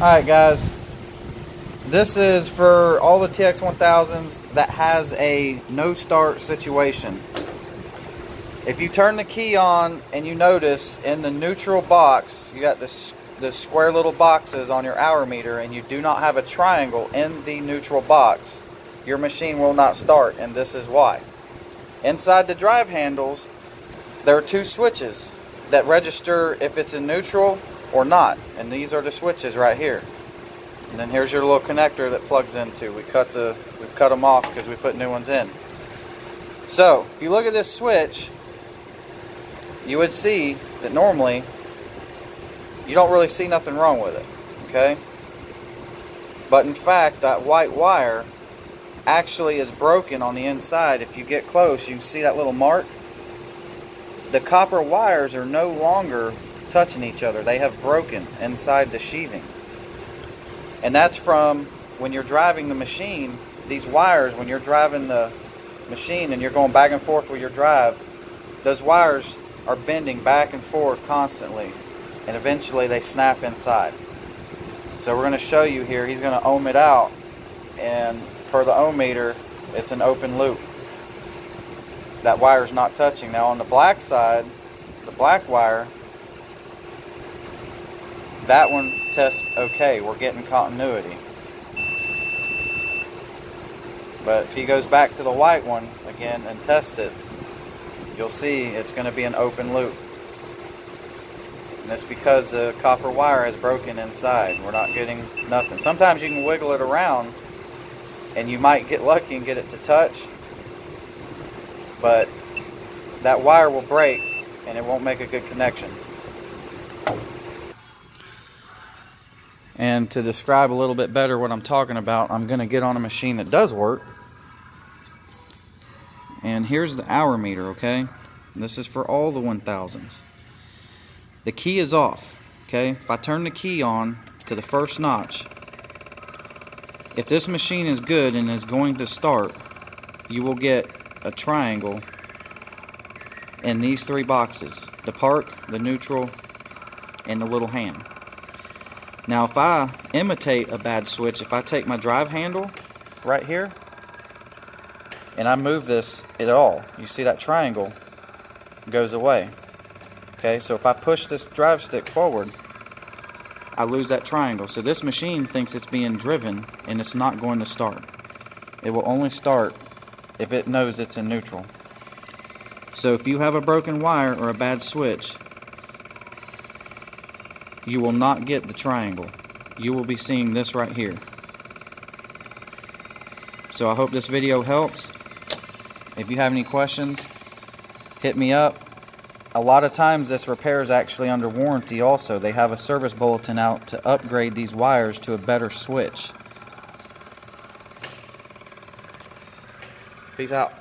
Alright guys, this is for all the TX 1000s that has a no start situation. If you turn the key on and you notice in the neutral box, you got the square little boxes on your hour meter, and you do not have a triangle in the neutral box, your machine will not start, and this is why. Inside the drive handles, there are two switches that register if it's in neutral or not, and these are the switches right here. And then here's your little connector that plugs into. We've cut them off because we put new ones in. So if you look at this switch, you would see that normally you don't really see nothing wrong with it, okay? But in fact, that white wire actually is broken on the inside. If you get close, you can see that little mark. The copper wires are no longer touching each other. They have broken inside the sheathing. And that's from when you're driving the machine. These wires, when you're driving the machine and you're going back and forth with your drive, those wires are bending back and forth constantly, and eventually they snap inside. So we're going to show you here. He's going to ohm it out, and per the ohm meter, it's an open loop. That wire's not touching. Now on the black side, the black wire, that one tests okay. We're getting continuity. But if he goes back to the white one again and tests it, you'll see it's going to be an open loop. And that's because the copper wire is broken inside. We're not getting nothing. Sometimes you can wiggle it around and you might get lucky and get it to touch, but that wire will break and it won't make a good connection. And to describe a little bit better what I'm talking about, I'm going to get on a machine that does work. And here's the hour meter, okay? This is for all the 1000s. The key is off, okay? If I turn the key on to the first notch, if this machine is good and is going to start, you will get a triangle in these three boxes: the park, the neutral, and the little hand. Now if I imitate a bad switch, if I take my drive handle right here and I move this at all, you see that triangle goes away. Okay, so if I push this drive stick forward, I lose that triangle. So this machine thinks it's being driven and it's not going to start. It will only start if it knows it's in neutral. So if you have a broken wire or a bad switch, you will not get the triangle. You will be seeing this right here. So I hope this video helps. If you have any questions, hit me up. A lot of times this repair is actually under warranty also. They have a service bulletin out to upgrade these wires to a better switch. Peace out.